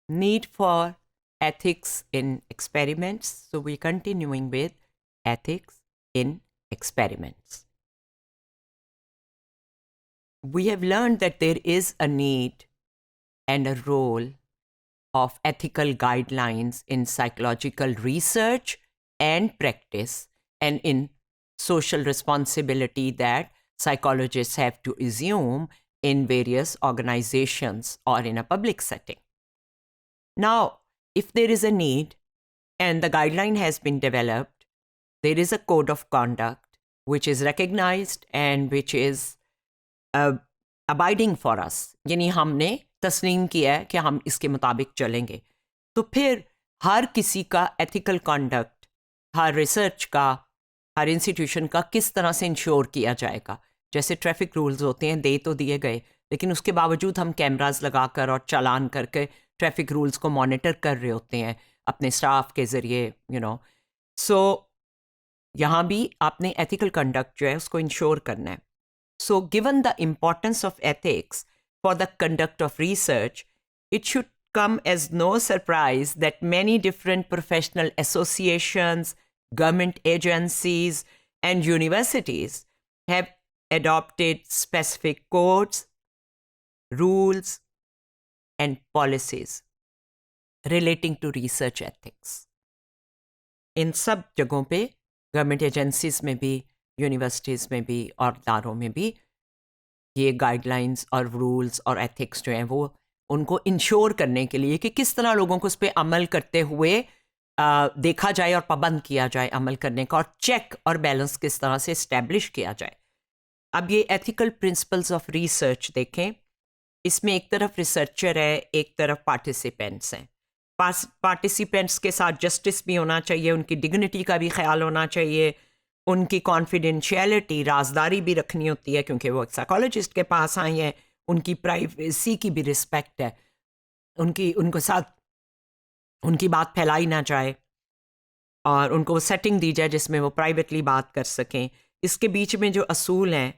need for ethics in experiments. So we're continuing with ethics in experiments. We have learned that there is a need and a role of ethical guidelines in psychological research and practice, and in social responsibility that psychologists have to assume in various organizations or in a public setting. Now, if there is a need and the guideline has been developed, there is a code of conduct which is recognized and which is abiding for us. यानी हमने तस्लीम किया है कि हम इसके मुताबिक चलेंगे. तो फिर हर किसी का एथिकल कंडक्ट, हर रिसर्च का, हर इंस्टीट्यूशन का किस तरह से इंश्योर किया जाएगा. जैसे ट्रैफिक रूल्स होते हैं, दे तो दिए गए, लेकिन उसके बावजूद हम कैमरास लगाकर और चालान करके ट्रैफिक रूल्स को मॉनिटर कर रहे होते हैं अपने स्टाफ के ज़रिए, सो यहाँ भी आपने एथिकल कंडक्ट जो है उसको इंश्योर करना है. So given the importance of ethics for the conduct of research, it should come as no surprise that many different professional associations, government agencies, and universities have adopted specific codes, rules, and policies relating to research ethics. इन सब जगहों पे government agencies में भी, universities में भी और इदारों में भी ये गाइडलाइंस और रूल्स और एथिक्स जो हैं वो उनको इंश्योर करने के लिए कि किस तरह लोगों को उस पर अमल करते हुए देखा जाए और पाबंद किया जाए अमल करने का, और चेक और बैलेंस किस तरह से इस्टेब्लिश किया जाए. अब ये एथिकल प्रिंसिपल्स ऑफ रिसर्च देखें. इसमें एक तरफ रिसर्चर है, एक तरफ पार्टिसिपेंट्स हैं. पार्टिसिपेंट्स के साथ जस्टिस भी होना चाहिए, उनकी डिग्निटी का भी ख्याल होना चाहिए, उनकी कॉन्फिडेंशियलिटी, राजदारी भी रखनी होती है क्योंकि वो एक साइकोलॉजिस्ट के पास आए हैं. उनकी प्राइवेसी की भी रिस्पेक्ट है, उनके साथ उनकी बात फैलाई ना जाए और उनको वो सेटिंग दी जाए जिसमें वो प्राइवेटली बात कर सकें. इसके बीच में जो असूल हैं,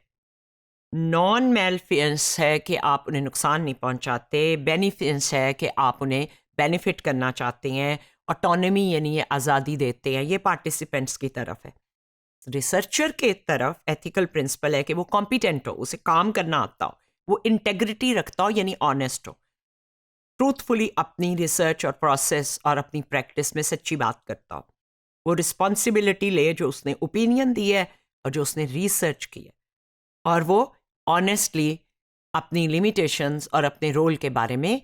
नॉन मेलफियंस है कि आप उन्हें नुकसान नहीं पहुंचाते, बेनिफियंस है कि आप उन्हें बेनिफिट करना चाहते हैं, ऑटोनमी यानी ये आज़ादी देते हैं. ये पार्टिसिपेंट्स की तरफ है. रिसर्चर के तरफ एथिकल प्रिंसिपल है कि वो कॉम्पिटेंट हो, उसे काम करना आता हो, वो इंटेग्रिटी रखता हो यानी ऑनेस्ट हो, ट्रूथफुली अपनी रिसर्च और प्रोसेस और अपनी प्रैक्टिस में सच्ची बात करता हो, वो रिस्पॉन्सिबिलिटी ले जो उसने ओपिनियन दी है और जो उसने रिसर्च की है, और वो ऑनेस्टली अपनी लिमिटेशंस और अपने रोल के बारे में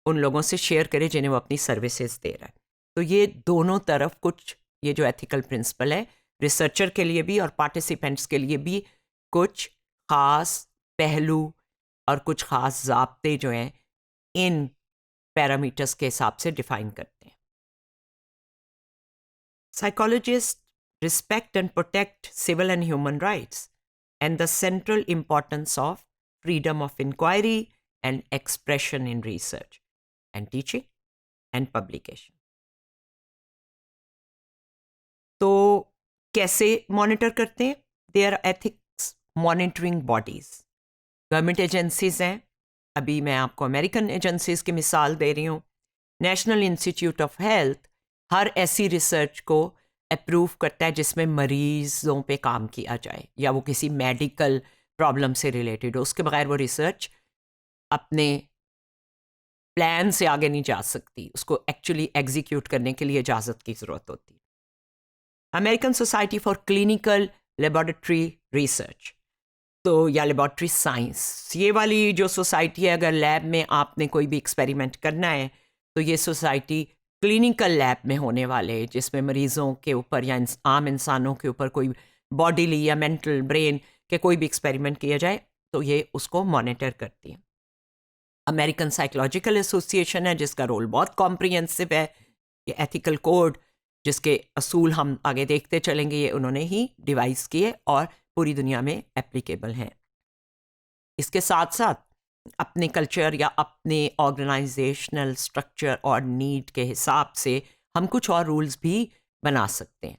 उन लोगों से शेयर करे जिन्हें वो अपनी सर्विसेज दे रहा है. तो ये दोनों तरफ कुछ, ये जो एथिकल प्रिंसिपल है रिसर्चर के लिए भी और पार्टिसिपेंट्स के लिए भी कुछ ख़ास पहलू और कुछ ख़ास ज़ाब्ते जो हैं इन पैरामीटर्स के हिसाब से डिफाइन करते हैं. Psychologist respect and protect civil and human rights and the central importance of freedom of inquiry and expression in research and teaching and publication. तो कैसे मॉनिटर करते हैं? They are ethics monitoring bodies. Government agencies हैं, अभी मैं आपको American agencies की मिसाल दे रही हूँ. नेशनल इंस्टीट्यूट ऑफ हेल्थ हर ऐसी रिसर्च को अप्रूव करता है जिसमें मरीज़ों पे काम किया जाए या वो किसी मेडिकल प्रॉब्लम से रिलेटेड हो. उसके बगैर वो रिसर्च अपने प्लान से आगे नहीं जा सकती, उसको एक्चुअली एग्जीक्यूट करने के लिए इजाज़त की ज़रूरत होती है. American society for clinical laboratory research, तो या लेबॉरेटरी साइंस, ये वाली जो सोसाइटी है, अगर लैब में आपने कोई भी एक्सपेरिमेंट करना है तो ये सोसाइटी क्लिनिकल लैब में होने वाले जिसमें मरीज़ों के ऊपर या आम इंसानों के ऊपर कोई बॉडीली या मेंटल ब्रेन के कोई भी एक्सपेरिमेंट किया जाए तो ये उसको मॉनिटर करती है. अमेरिकन साइकोलॉजिकल एसोसिएशन है जिसका रोल बहुत कॉम्प्रिहेंसिव है. ये एथिकल कोड जिसके असूल हम आगे देखते चलेंगे, ये उन्होंने ही डिवाइस किए और पूरी दुनिया में एप्लीकेबल हैं. इसके साथ साथ अपने कल्चर या अपने ऑर्गेनाइजेशनल स्ट्रक्चर और नीड के हिसाब से हम कुछ और रूल्स भी बना सकते हैं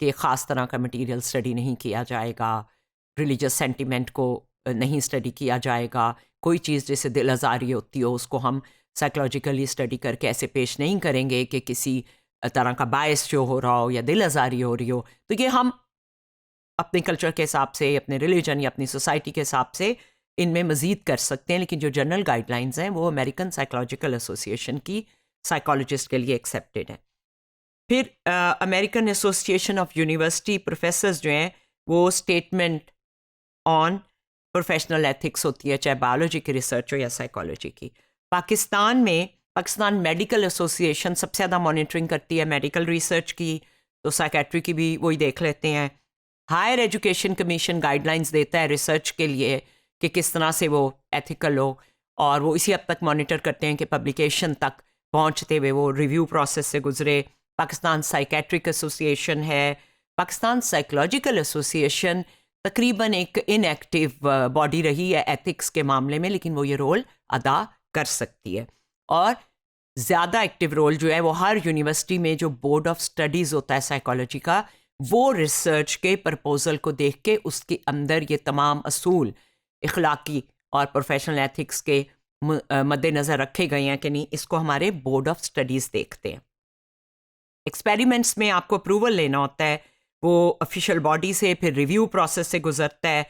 कि ख़ास तरह का मटेरियल स्टडी नहीं किया जाएगा, रिलीजियस सेंटिमेंट को नहीं स्टडी किया जाएगा, कोई चीज़ जैसे दिल आज़ारी होती हो उसको हम साइकोलॉजिकली स्टडी करके ऐसे पेश नहीं करेंगे कि किसी तरह का बायस जो हो रहा हो या दिल आज़ारी हो रही हो। तो ये हम अपने कल्चर के हिसाब से, अपने रिलीजन या अपनी सोसाइटी के हिसाब से इनमें मज़ीद कर सकते हैं, लेकिन जो जनरल गाइडलाइंस हैं वो अमेरिकन साइकोलॉजिकल एसोसिएशन की साइकोलॉजिस्ट के लिए एक्सेप्टेड है। फिर American association of university professors जो हैं वो स्टेटमेंट ऑन प्रोफेशनल एथिक्स होती है, चाहे बायोलॉजी की रिसर्च हो या साइकोलॉजी की। पाकिस्तान में पाकिस्तान मेडिकल एसोसिएशन सबसे ज़्यादा मॉनिटरिंग करती है मेडिकल रिसर्च की, तो साइकेट्री की भी वही देख लेते हैं। हायर एजुकेशन कमीशन गाइडलाइंस देता है रिसर्च के लिए कि किस तरह से वो एथिकल हो, और वो इसी हद तक मॉनिटर करते हैं कि पब्लिकेशन तक पहुंचते हुए वो रिव्यू प्रोसेस से गुजरे। पाकिस्तान साइकेट्रिक एसोसिएशन है। पाकिस्तान साइकोलॉजिकल एसोसिएशन तकरीबन एक इनएक्टिव बॉडी रही है एथिक्स के मामले में, लेकिन वो ये रोल अदा कर सकती है। और ज़्यादा एक्टिव रोल जो है वो हर यूनिवर्सिटी में जो बोर्ड ऑफ स्टडीज़ होता है साइकोलॉजी का, वो रिसर्च के प्रपोजल को देख के उसके अंदर ये तमाम असूल इखलाकी और प्रोफेशनल एथिक्स के मद्देनज़र रखे गए हैं कि नहीं, इसको हमारे बोर्ड ऑफ स्टडीज़ देखते हैं। एक्सपेरिमेंट्स में आपको अप्रूवल लेना होता है, वो ऑफिशियल बॉडी से, फिर रिव्यू प्रोसेस से गुजरता है,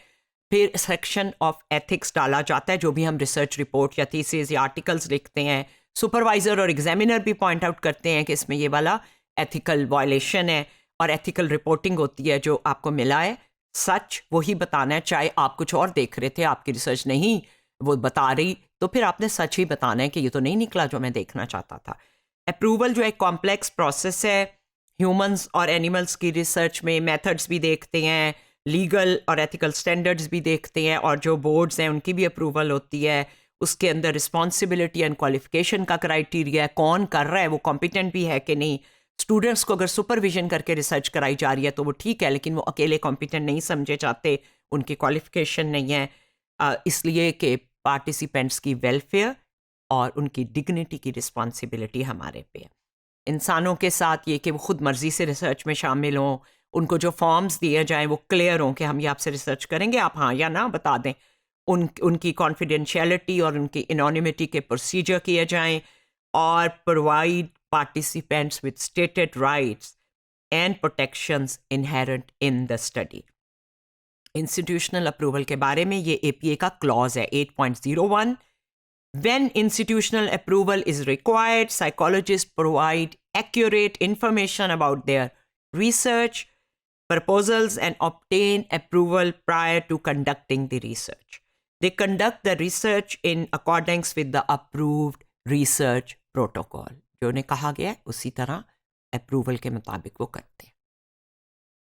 फिर सेक्शन ऑफ एथिक्स डाला जाता है। जो भी हम रिसर्च रिपोर्ट या थीसिस या आर्टिकल्स लिखते हैं, सुपरवाइज़र और एग्जामिनर भी पॉइंट आउट करते हैं कि इसमें ये वाला एथिकल वायलेशन है, और एथिकल रिपोर्टिंग होती है जो आपको मिला है सच वही बताना है, चाहे आप कुछ और देख रहे थे, आपकी रिसर्च नहीं वो बता रही, तो फिर आपने सच ही बताना है कि ये तो नहीं निकला जो मैं देखना चाहता था। अप्रूवल जो एक कॉम्प्लेक्स प्रोसेस है, ह्यूमंस और एनिमल्स की रिसर्च में मेथड्स भी देखते हैं, लीगल और एथिकल स्टैंडर्ड्स भी देखते हैं, और जो बोर्ड्स हैं उनकी भी अप्रूवल होती है। उसके अंदर रिस्पॉन्सिबिलिटी एंड क्वालिफिकेशन का क्राइटेरिया है, कौन कर रहा है वो कॉम्पिटेंट भी है कि नहीं। स्टूडेंट्स को अगर सुपरविजन करके रिसर्च कराई जा रही है तो वो ठीक है, लेकिन वो अकेले कॉम्पिटेंट नहीं समझे जाते, उनकी क्वालिफिकेशन नहीं है, इसलिए कि पार्टिसिपेंट्स की वेलफेयर और उनकी डिग्निटी की रिस्पॉन्सिबिलिटी हमारे पे है। इंसानों के साथ ये कि वो खुद मर्जी से रिसर्च में शामिल हों, उनको जो फॉर्म्स दिए जाएं वो क्लियर हों कि हम ये आपसे रिसर्च करेंगे, आप हाँ या ना बता दें। उनकी कॉन्फिडेंशियलिटी और उनकी एनोनिमिटी के प्रोसीजर किए जाएं, और provide participants with stated rights and protections inherent in the study. Institutional approval के बारे में ये APA का clause है 8.01. When institutional approval is required, psychologists provide accurate information about their research proposals and obtain approval prior to conducting the research. They conduct the research in accordance with the approved research protocol. जो उन्हें कहा गया है उसी तरह approval के मुताबिक वो करते हैं।